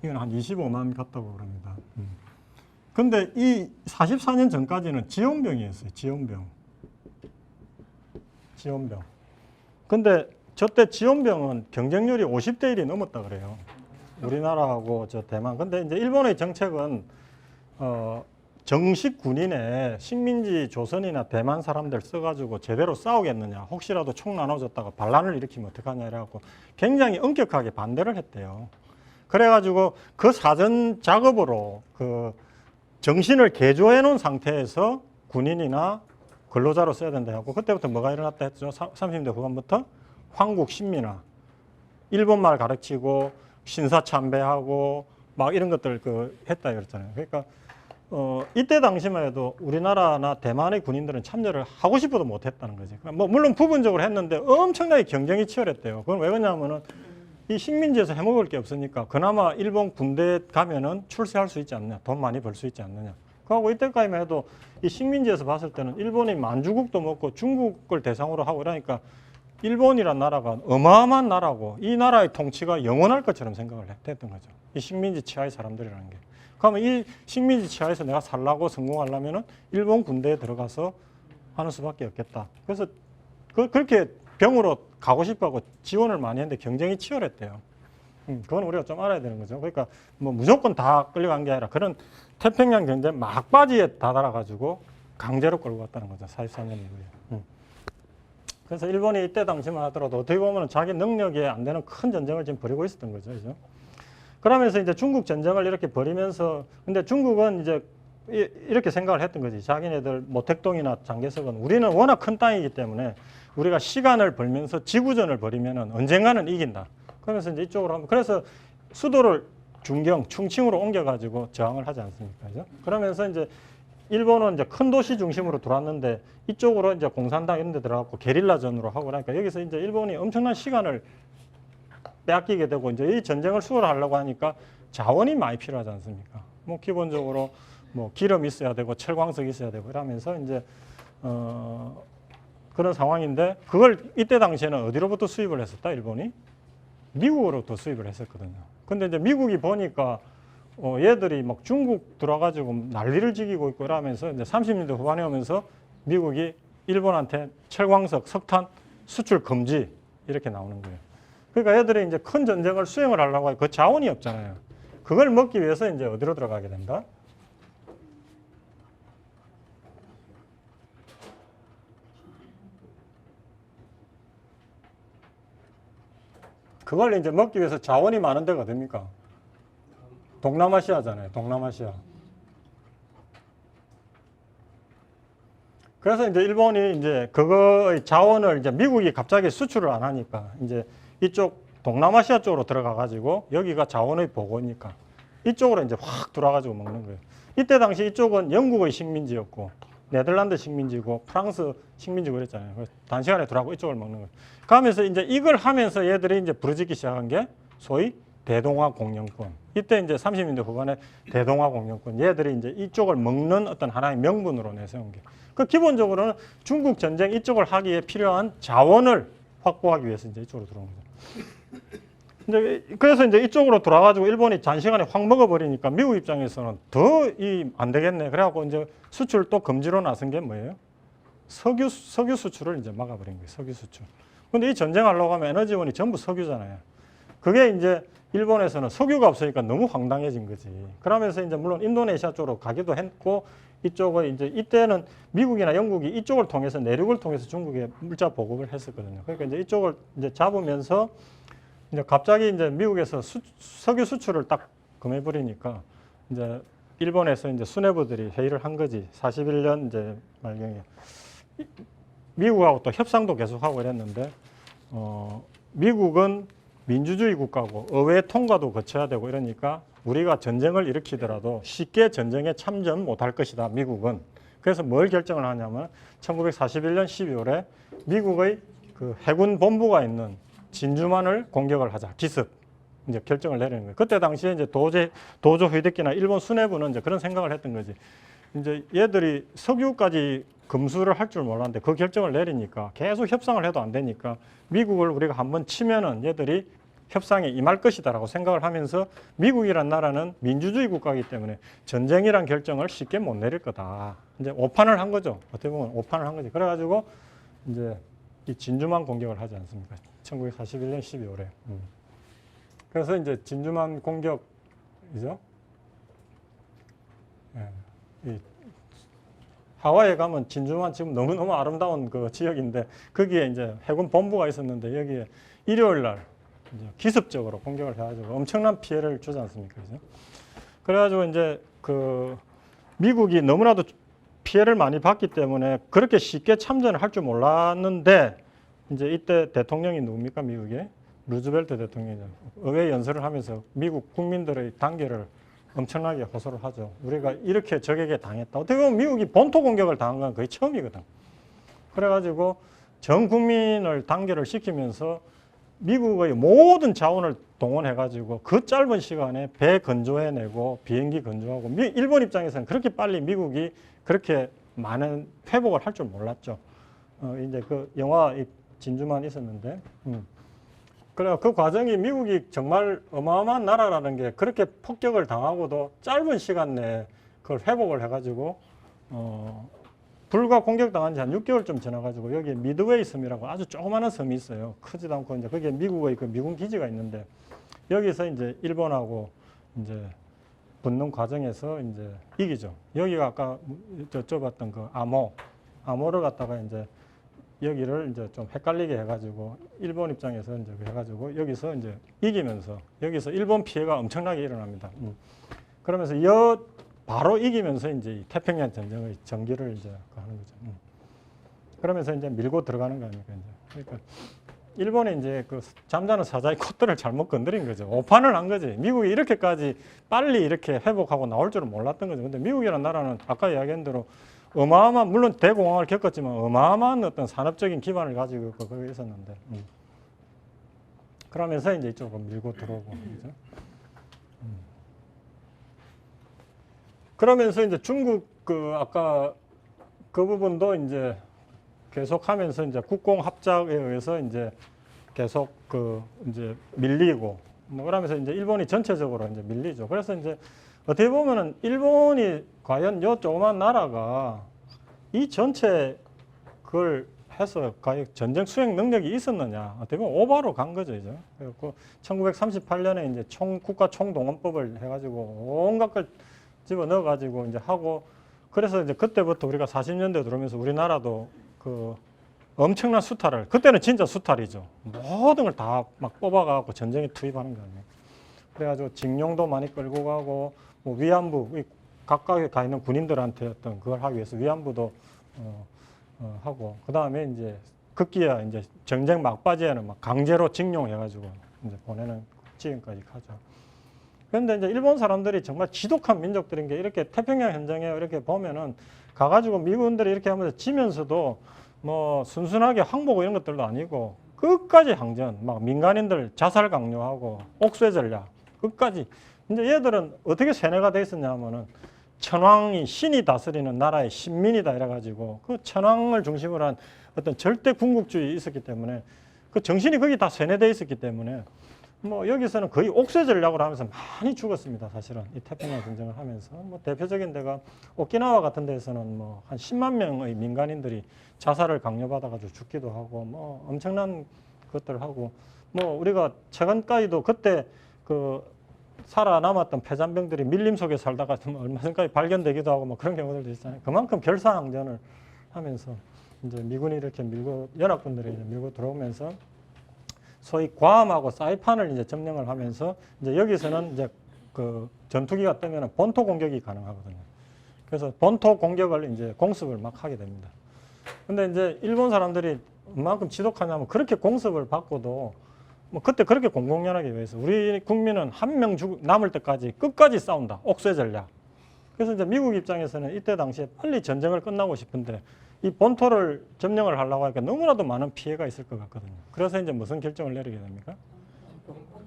이건 한 25만 갔다고 그럽니다. 근데 이 44년 전까지는 지원병이었어요. 지원병. 근데 저때 지원병은 경쟁률이 50대 1이 넘었다 그래요. 우리나라하고 저 대만. 근데 이제 일본의 정책은 정식 군인에 식민지 조선이나 대만 사람들 써가지고 제대로 싸우겠느냐. 혹시라도 총 나눠졌다가 반란을 일으키면 어떡하냐 이래갖고 굉장히 엄격하게 반대를 했대요. 그래가지고 그 사전 작업으로 그 정신을 개조해 놓은 상태에서 군인이나 근로자로 써야 된다 하고 그때부터 뭐가 일어났다 했죠. 30년대 후반부터 황국 신민화. 일본말 가르치고 신사참배하고 막 이런 것들 했다 그랬잖아요. 그러니까 이때 당시만 해도 우리나라나 대만의 군인들은 참여를 하고 싶어도 못 했다는 거지. 뭐 물론 부분적으로 했는데 엄청나게 경쟁이 치열했대요. 그건 왜 그러냐면은 이 식민지에서 해먹을 게 없으니까 그나마 일본 군대에 가면은 출세할 수 있지 않느냐, 돈 많이 벌 수 있지 않느냐. 그하고 이때까지만 해도 이 식민지에서 봤을 때는 일본이 만주국도 먹고 중국을 대상으로 하고 그러니까 일본이란 나라가 어마어마한 나라고 이 나라의 통치가 영원할 것처럼 생각을 했던 거죠. 이 식민지 치하의 사람들이라는 게. 그러면 이 식민지 치하에서 내가 살라고 성공하려면은 일본 군대에 들어가서 하는 수밖에 없겠다. 그래서 그렇게 병으로 가고 싶어하고 지원을 많이 했는데 경쟁이 치열했대요. 그건 우리가 좀 알아야 되는 거죠. 그러니까 뭐 무조건 다 끌려간 게 아니라 그런 태평양 경제 막바지에 다다라가지고 강제로 끌고 갔다는 거죠. 44년 이후에. 그래서 일본이 이때 당시만 하더라도 어떻게 보면 자기 능력에 안 되는 큰 전쟁을 지금 벌이고 있었던 거죠. 그죠? 그러면서 이제 중국 전쟁을 이렇게 벌이면서 근데 중국은 이제 이렇게 생각을 했던 거지. 자기네들 모택동이나 장개석은 우리는 워낙 큰 땅이기 때문에 우리가 시간을 벌면서 지구전을 벌이면은 언젠가는 이긴다. 그러면서 이제 이쪽으로 하면 그래서 수도를 중경, 충칭으로 옮겨가지고 저항을 하지 않습니까? 그죠? 그러면서 이제 일본은 이제 큰 도시 중심으로 들어왔는데 이쪽으로 이제 공산당 이런 데 들어가고 게릴라전으로 하고 그러니까 여기서 이제 일본이 엄청난 시간을 빼앗기게 되고 이제 이 전쟁을 수월하려고 하니까 자원이 많이 필요하지 않습니까? 뭐 기본적으로 뭐 기름 있어야 되고 철광석 있어야 되고 이러면서 이제 그런 상황인데 그걸 이때 당시에는 어디로부터 수입을 했었다 일본이? 미국으로부터 수입을 했었거든요. 근데 이제 미국이 보니까 얘들이 막 중국 들어가지고 난리를 지기고 있고 이러면서 이제 30년대 후반에 오면서 미국이 일본한테 철광석, 석탄 수출 금지 이렇게 나오는 거예요. 그러니까 애들이 이제 큰 전쟁을 수행을 하려고 하면 그 자원이 없잖아요. 그걸 먹기 위해서 이제 어디로 들어가게 된다? 그걸 이제 먹기 위해서 자원이 많은 데가 어딥니까? 동남아시아잖아요. 동남아시아. 그래서 이제 일본이 이제 그거의 자원을 이제 미국이 갑자기 수출을 안 하니까 이제 이쪽 동남아시아 쪽으로 들어가 가지고 여기가 자원의 보고니까 이쪽으로 이제 확 들어와가지고 먹는 거예요. 이때 당시 이쪽은 영국의 식민지였고 네덜란드 식민지고 프랑스 식민지고 그랬잖아요. 그래서 단시간에 들어가고 이쪽을 먹는 거예요. 그러면서 이제 이걸 하면서 얘들이 이제 부르짖기 시작한 게 소위 대동아 공영권. 이때 이제 30년대 후반에 대동아 공영권. 얘들이 이제 이쪽을 먹는 어떤 하나의 명분으로 내세운 게. 그 기본적으로는 중국 전쟁 이쪽을 하기에 필요한 자원을 확보하기 위해서 이제 이쪽으로 들어온 거죠. 이제 그래서 이제 이쪽으로 돌아가지고 일본이 단시간에 확 먹어버리니까 미국 입장에서는 더 안 되겠네. 그래갖고 이제 수출 또 금지로 나선 게 뭐예요? 석유 수출을 이제 막아버린 거예요. 석유 수출. 근데 이 전쟁하려고 하면 에너지원이 전부 석유잖아요. 그게 이제 일본에서는 석유가 없으니까 너무 황당해진 거지. 그러면서 이제 물론 인도네시아 쪽으로 가기도 했고 이쪽을 이제 이때는 미국이나 영국이 이쪽을 통해서 내륙을 통해서 중국에 물자 보급을 했었거든요. 그러니까 이제 이쪽을 이제 잡으면서 이제 갑자기 이제 미국에서 석유 수출을 딱 금해버리니까 이제 일본에서 이제 수뇌부들이 회의를 한 거지. 41년 이제 말경에 미국하고 또 협상도 계속하고 이랬는데 미국은 민주주의 국가고 의회 통과도 거쳐야 되고 이러니까 우리가 전쟁을 일으키더라도 쉽게 전쟁에 참전 못할 것이다. 미국은. 그래서 뭘 결정을 하냐면 1941년 12월에 미국의 그 해군 본부가 있는 진주만을 공격을 하자. 기습. 이제 결정을 내리는 거예요. 그때 당시에 이제 도조 히데키나 일본 수뇌부는 이제 그런 생각을 했던 거지. 이제 얘들이 석유까지 금수를 할 줄 몰랐는데 그 결정을 내리니까 계속 협상을 해도 안 되니까 미국을 우리가 한번 치면은 얘들이 협상에 임할 것이다라고 생각을 하면서 미국이란 나라는 민주주의 국가이기 때문에 전쟁이란 결정을 쉽게 못 내릴 거다. 이제 오판을 한 거죠. 어떻게 보면 오판을 한 거지. 그래가지고 이제 이 진주만 공격을 하지 않습니까? 1941년 12월에. 그래서 이제 진주만 공격이죠. 예. 이 하와이에 가면 진주만 지금 너무너무 아름다운 그 지역인데 거기에 이제 해군 본부가 있었는데 여기에 일요일 날 이제 기습적으로 공격을 해가지고 엄청난 피해를 주지 않습니까? 그죠? 그래가지고 이제 그 미국이 너무나도 피해를 많이 봤기 때문에 그렇게 쉽게 참전을 할 줄 몰랐는데 이제 이때 대통령이 누굽니까? 미국의 루즈벨트 대통령이죠. 의회 연설을 하면서 미국 국민들의 단계를 엄청나게 호소를 하죠. 우리가 이렇게 적에게 당했다. 어떻게 보면 미국이 본토 공격을 당한 건 거의 처음이거든. 그래가지고 전 국민을 단결을 시키면서 미국의 모든 자원을 동원해가지고 그 짧은 시간에 배 건조해내고 비행기 건조하고 일본 입장에서는 그렇게 빨리 미국이 그렇게 많은 회복을 할 줄 몰랐죠. 이제 그 영화 진주만 있었는데. 그래 그 과정이 미국이 정말 어마어마한 나라라는 게 그렇게 폭격을 당하고도 짧은 시간 내에 그걸 회복을 해가지고 불과 공격당한 지 한 6개월쯤 지나가지고 여기에 미드웨이 섬이라고 아주 조그마한 섬이 있어요. 크지도 않고 이제 거기에 미국의 그 미군 기지가 있는데 여기서 이제 일본하고 이제 붙는 과정에서 이제 이기죠. 여기가 아까 여쭤봤던 그 아모를 갖다가 이제 여기를 이제 좀 헷갈리게 해가지고 일본 입장에서 이제 해가지고 여기서 이제 이기면서 여기서 일본 피해가 엄청나게 일어납니다. 그러면서 바로 이기면서 이제 태평양 전쟁의 전기를 이제 하는 거죠. 그러면서 이제 밀고 들어가는 거 아닙니까 이제. 그러니까 일본이 이제 그 잠자는 사자의 콧대를 잘못 건드린 거죠. 오판을 한 거지. 미국이 이렇게까지 빨리 이렇게 회복하고 나올 줄은 몰랐던 거죠. 근데 미국이라는 나라는 아까 이야기한 대로 어마어마한 물론 대공황을 겪었지만 어마어마한 어떤 산업적인 기반을 가지고 거기 있었는데 그러면서 이제 이쪽으로 밀고 들어오고 그죠? 그러면서 이제 중국 그 아까 그 부분도 이제 계속하면서 이제 국공 합작에 의해서 이제 계속 그 이제 밀리고 뭐 그러면서 이제 일본이 전체적으로 이제 밀리죠. 그래서 이제 어떻게 보면은 일본이 과연 요 조그만 나라가 이 전체 그걸 해서 전쟁 수행 능력이 있었느냐? 어떻게 보면 오바로 간 거죠, 이제. 그래갖고 1938년에 이제 국가 총동원법을 해가지고 온갖 걸 집어 넣어가지고 이제 하고, 그래서 이제 그때부터 우리가 40년대 들어오면서 우리나라도 그 엄청난 수탈을, 그때는 진짜 수탈이죠. 모든 걸 다 막 뽑아가고 전쟁에 투입하는 거 아니에요. 그래가지고 징용도 많이 끌고 가고, 뭐 위안부, 각각에 가 있는 군인들한테 어떤 그걸 하기 위해서 위안부도 하고, 그 다음에 이제 급기야 이제 전쟁 막바지에는 막 강제로 징용해가지고 이제 보내는 지금까지 가죠. 그런데 이제 일본 사람들이 정말 지독한 민족들인 게, 이렇게 태평양 현장에 이렇게 보면은 가가지고 미군들이 이렇게 하면서 지면서도 뭐 순순하게 항복 이런 것들도 아니고 끝까지 항전, 막 민간인들 자살 강요하고 옥쇄 전략 끝까지. 이제 얘들은 어떻게 세뇌가 돼 있었냐 하면은 천황이 신이 다스리는 나라의 신민이다 이래가지고 그 천황을 중심으로 한 어떤 절대 군국주의 있었기 때문에 그 정신이 거기 다 세뇌돼 있었기 때문에 뭐 여기서는 거의 옥쇄 전략을 하면서 많이 죽었습니다. 사실은 이 태평양 전쟁을 하면서 뭐 대표적인 데가 오키나와 같은 데에서는 뭐 한 10만 명의 민간인들이 자살을 강요받아가지고 죽기도 하고 뭐 엄청난 것들을 하고, 뭐 우리가 최근까지도 그때 그 살아남았던 폐잔병들이 밀림 속에 살다가 얼마 전까지 발견되기도 하고 뭐 그런 경우들도 있잖아요. 그만큼 결사항전을 하면서 이제 미군이 이렇게 밀고, 연합군들이 이제 밀고 들어오면서 소위 괌하고 사이판을 이제 점령을 하면서 이제 여기서는 이제 그 전투기가 뜨면 본토 공격이 가능하거든요. 그래서 본토 공격을 이제 공습을 막 하게 됩니다. 근데 이제 일본 사람들이 얼마만큼 지독하냐면, 그렇게 공습을 받고도 뭐 그때 그렇게 공공연하게 위해서 우리 국민은 한 명 남을 때까지 끝까지 싸운다. 옥쇄 전략. 그래서 이제 미국 입장에서는 이때 당시에 빨리 전쟁을 끝나고 싶은데 이 본토를 점령을 하려고 하니까 너무나도 많은 피해가 있을 것 같거든요. 그래서 이제 무슨 결정을 내리게 됩니까?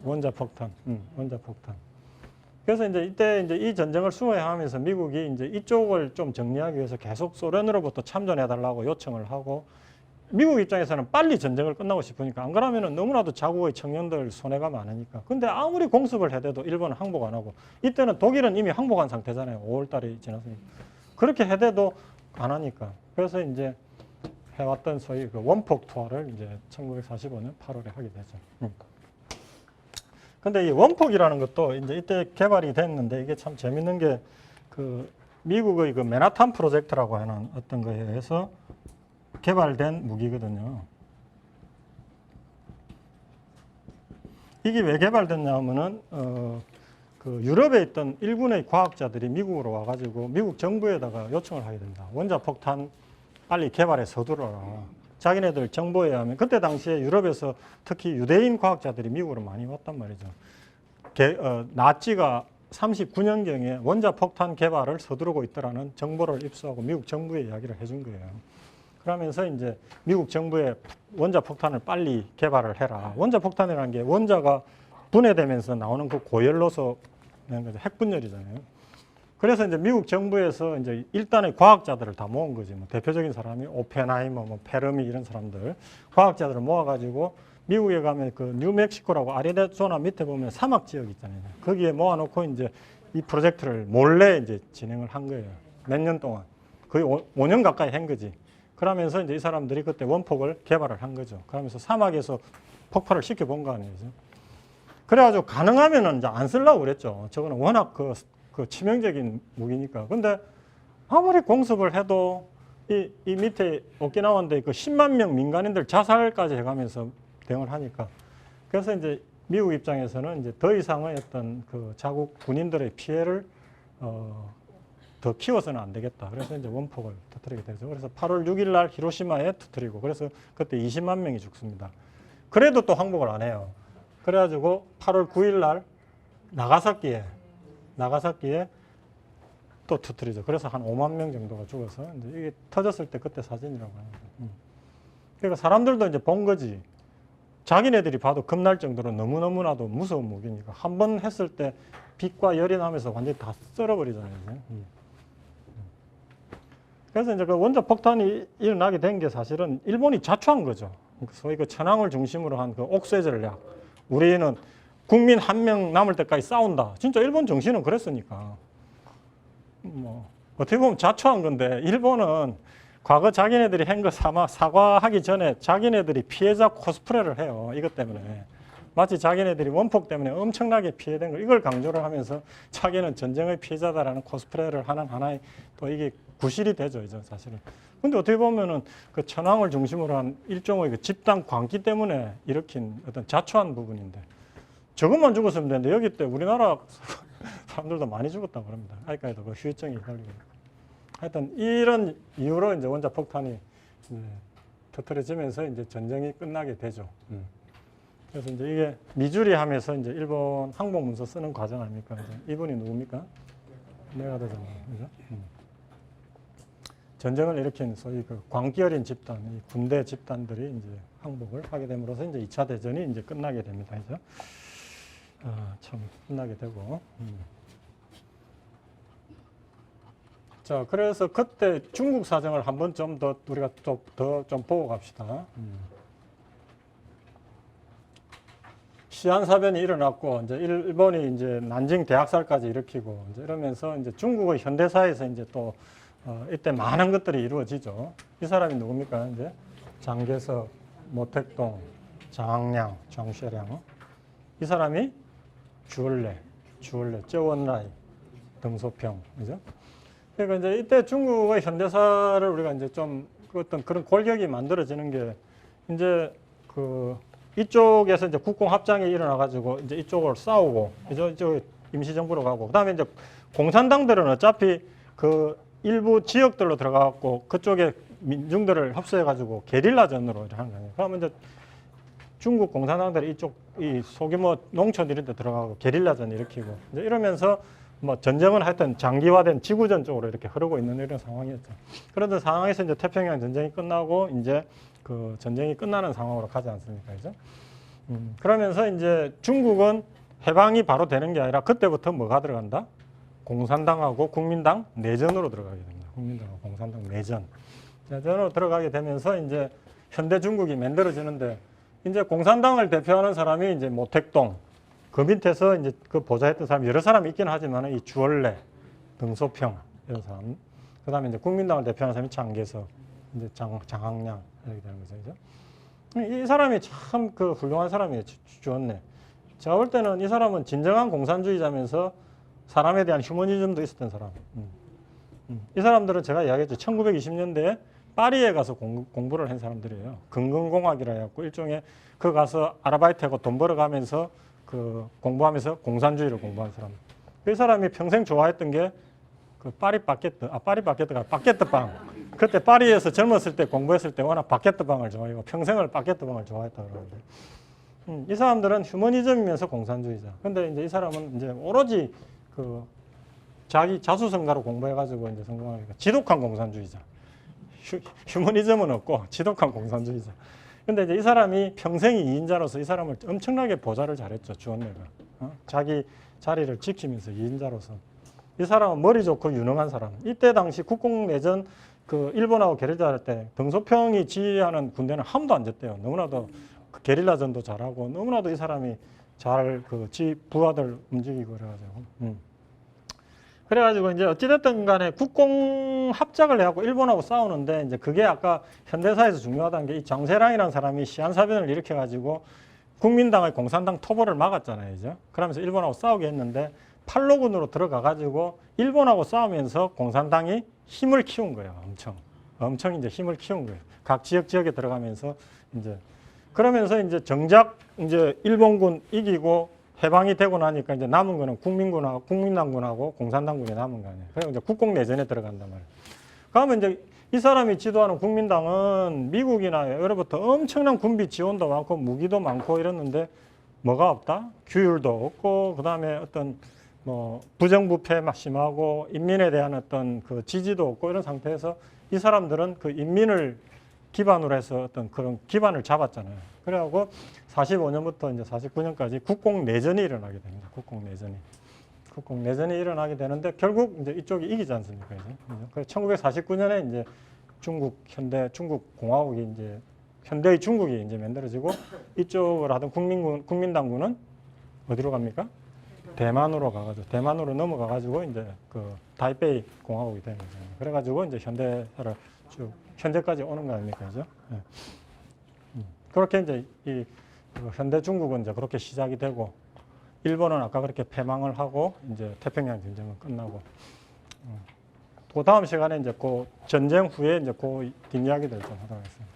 원자폭탄. 원자폭탄. 그래서 이제 이때 이제 이 전쟁을 수행하면서 미국이 이제 이쪽을 좀 정리하기 위해서 계속 소련으로부터 참전해달라고 요청을 하고, 미국 입장에서는 빨리 전쟁을 끝나고 싶으니까, 안 그러면은 너무나도 자국의 청년들 손해가 많으니까. 근데 아무리 공습을 해대도 일본은 항복 안 하고, 이때는 독일은 이미 항복한 상태잖아요. 5월 달이 지났으니까. 그렇게 해대도 안 하니까. 그래서 이제 해왔던 소위 그 원폭 투하를 이제 1945년 8월에 하게 되죠. 근데 이 원폭이라는 것도 이제 이때 개발이 됐는데, 이게 참 재밌는 게 그 미국의 그 맨하탄 프로젝트라고 하는 어떤 거에 의해서 개발된 무기거든요. 이게 왜 개발됐냐면은 그 유럽에 있던 일군의 과학자들이 미국으로 와가지고 미국 정부에다가 요청을 하게 됩니다. 원자폭탄 빨리 개발해 서두르라. 자기네들 정보에 의하면, 그때 당시에 유럽에서 특히 유대인 과학자들이 미국으로 많이 왔단 말이죠. 나치가 39년경에 원자폭탄 개발을 서두르고 있더라는 정보를 입수하고 미국 정부에 이야기를 해준 거예요. 그러면서 이제 미국 정부에 원자폭탄을 빨리 개발을 해라. 원자폭탄이라는 게 원자가 분해되면서 나오는 그 고열로서 핵분열이잖아요. 그래서 이제 미국 정부에서 이제 일단의 과학자들을 다 모은 거지. 뭐 대표적인 사람이 오펜하이머, 뭐 페르미 이런 사람들, 과학자들을 모아가지고 미국에 가면 그 뉴멕시코라고 아리조나 밑에 보면 사막 지역 있잖아요. 거기에 모아놓고 이제 이 프로젝트를 몰래 이제 진행을 한 거예요. 몇 년 동안. 거의 5년 가까이 한 거지. 그러면서 이제 이 사람들이 그때 원폭을 개발을 한 거죠. 그러면서 사막에서 폭발을 시켜본 거 아니에요. 그래가지고 가능하면은 이제 안 쓰려고 그랬죠. 저거는 워낙 그 치명적인 무기니까. 근데 아무리 공습을 해도 이 밑에 오키나와인데 그 10만 명 민간인들 자살까지 해가면서 대응을 하니까. 그래서 이제 미국 입장에서는 이제 더 이상의 어떤 그 자국 군인들의 피해를 더 키워서는 안 되겠다. 그래서 이제 원폭을 터뜨리게 되죠. 그래서 8월 6일 날 히로시마에 터뜨리고, 그래서 그때 20만 명이 죽습니다. 그래도 또 항복을 안 해요. 그래가지고 8월 9일 날 나가사키에 또 터뜨리죠. 그래서 한 5만 명 정도가 죽어서 이제 이게 터졌을 때 그때 사진이라고 합니다. 그러니까 사람들도 이제 본 거지. 자기네들이 봐도 겁날 정도로 너무너무나도 무서운 무기니까 한 번 했을 때 빛과 열이 나면서 완전히 다 썰어버리잖아요. 그래서 이제 그 원자폭탄이 일어나게 된 게 사실은 일본이 자초한 거죠. 소위 그 천황을 중심으로 한 그 옥쇄 전략. 우리는 국민 한 명 남을 때까지 싸운다. 진짜 일본 정신은 그랬으니까. 뭐 어떻게 보면 자초한 건데, 일본은 과거 자기네들이 한 거 사과하기 전에 자기네들이 피해자 코스프레를 해요. 이것 때문에. 마치 자기네들이 원폭 때문에 엄청나게 피해된 걸 이걸 강조를 하면서 자기는 전쟁의 피해자다라는 코스프레를 하는 하나의 또 이게 구실이 되죠, 이제 사실은. 근데 어떻게 보면은 그 천황을 중심으로 한 일종의 그 집단 광기 때문에 일으킨 어떤 자초한 부분인데 저것만 죽었으면 되는데 여기 때 우리나라 사람들도 많이 죽었다고 합니다. 아직까지도 그 후유증이 걸리고. 하여튼 이런 이유로 이제 원자 폭탄이 터뜨려지면서 이제 전쟁이 끝나게 되죠. 그래서 이제 이게 미주리 하면서 이제 일본 항복 문서 쓰는 과정 아닙니까? 이분이 누굽니까? 메가더잖아요. 그죠? 전쟁을 일으킨 소위 그 광기 어린 집단, 이 군대 집단들이 이제 항복을 하게 됨으로써 이제 2차 대전이 이제 끝나게 됩니다. 그죠? 참 끝나게 되고. 자, 그래서 그때 중국 사정을 한번 좀 더 우리가 더 좀 보고 갑시다. 시안사변이 일어났고 이제 일본이 이제 난징 대학살까지 일으키고 이제 이러면서 이제 중국의 현대사에서 이제 또 이때 많은 것들이 이루어지죠. 이 사람이 누굽니까? 이제 장개석, 모택동, 장항량, 장쉐량. 이 사람이 주얼레, 쩌원라이, 등소평, 그죠? 그러니까 이제 이때 중국의 현대사를 우리가 이제 좀 어떤 그런 골격이 만들어지는 게 이제 그 이쪽에서 이제 국공 합장이 일어나 가지고 이제 이쪽을 싸우고 이쪽 임시정부로 가고 그다음에 이제 공산당들은 어차피 그 일부 지역들로 들어가 갖고 그쪽에 민중들을 합수해 가지고 게릴라전으로 하는 거예요. 그러면 이제 중국 공산당들이 이쪽 이 소규모 농촌 이런 데 들어가고 게릴라전 일으키고 이제 이러면서 뭐 전쟁은 하여튼 장기화된 지구전 쪽으로 이렇게 흐르고 있는 이런 상황이었죠. 그런데 상황에서 이제 태평양 전쟁이 끝나고 이제 그 전쟁이 끝나는 상황으로 가지 않습니까? 그죠? 그러면서 이제 중국은 해방이 바로 되는 게 아니라 그때부터 뭐가 들어간다? 공산당하고 국민당 내전으로 들어가게 됩니다. 국민당하고 공산당 내전으로 들어가게 되면서 이제 현대 중국이 만들어지는데 이제 공산당을 대표하는 사람이 이제 모택동, 그 밑에서 이제 그 보좌했던 사람 여러 사람이 있긴 하지만 이 주얼레, 등소평 이런 사람, 그다음에 이제 국민당을 대표하는 사람이 장개석, 이제 장항량 이렇게 되는 거죠, 그죠? 이 사람이 참 그 훌륭한 사람이에요, 주었네. 제가 볼 때는 이 사람은 진정한 공산주의자면서 사람에 대한 휴머니즘도 있었던 사람. 이 사람들은 제가 이야기했죠. 1920년대에 파리에 가서 공부를 한 사람들이에요. 근근공학이라 해갖고 일종의 그 가서 아르바이트하고 돈 벌어가면서 그 공부하면서 공산주의를 공부한 사람. 그 사람이 평생 좋아했던 게 그 파리 바게트가 바게트빵. 그때 파리에서 젊었을 때 공부했을 때 워낙 바게트빵을 좋아하고 평생을 바게트빵을 좋아했다고 그러는데 이 사람들은 휴머니즘이면서 공산주의자. 근데 이제 이 사람은 이제 오로지 그 자기 자수성가로 공부해가지고 이제 성공하니까 지독한 공산주의자. 휴머니즘은 없고 지독한 공산주의자. 근데 이제 이 사람이 평생이 2인자로서 이 사람을 엄청나게 보좌를 잘했죠, 주원래가. 자기 자리를 지키면서 2인자로서. 이 사람은 머리 좋고 유능한 사람. 이때 당시 국공내전 그 일본하고 게릴라할 때 등소평이 지휘하는 군대는 한 번도 안 졌대요. 너무나도 그 게릴라전도 잘하고 너무나도 이 사람이 잘 그 부하들 움직이고 그래가지고. 그래가지고 이제 어찌됐든 간에 국공 합작을 해갖고 일본하고 싸우는데 이제 그게 아까 현대사에서 중요하다는 게 이 장세랑이라는 사람이 시안사변을 일으켜가지고 국민당의 공산당 토벌을 막았잖아요. 그죠? 그러면서 일본하고 싸우게 했는데 팔로군으로 들어가가지고 일본하고 싸우면서 공산당이 힘을 키운 거예요. 엄청 이제 힘을 키운 거예요. 각 지역에 들어가면서 이제 그러면서 이제 정작 이제 일본군 이기고 해방이 되고 나니까 이제 남은 거는 국민당군하고 공산당군이 남은 거 아니에요. 그래서 이제 국공내전에 들어간단 말이에요. 그러면 이제 이 사람이 지도하는 국민당은 미국이나 여러부터 엄청난 군비 지원도 많고 무기도 많고 이랬는데 뭐가 없다? 규율도 없고 그다음에 어떤 뭐 부정부패 심하고 인민에 대한 어떤 그 지지도 없고 이런 상태에서 이 사람들은 그 인민을 기반으로 해서 어떤 그런 기반을 잡았잖아요. 그래갖고 45년부터 이제 49년까지 국공내전이 일어나게 됩니다. 국공내전이 일어나게 되는데 결국 이제 이쪽이 이기지 않습니까? 그래서 1949년에 이제 중국 공화국이 이제 현대의 중국이 이제 만들어지고 이쪽을 하던 국민당군은 어디로 갑니까? 대만으로 가가지고 대만으로 넘어가가지고 이제 그 타이베이 공화국이 되는 거죠. 그래가지고 이제 현대사를 쭉 현재까지 오는 거 아닙니까, 그죠? 예. 그렇게 이제 그 현대 중국은 이제 그렇게 시작이 되고, 일본은 아까 그렇게 패망을 하고 이제 태평양 전쟁은 끝나고, 그 다음 시간에 이제 그 전쟁 후에 이제 그 뒷이야기들 좀 하도록 하겠습니다.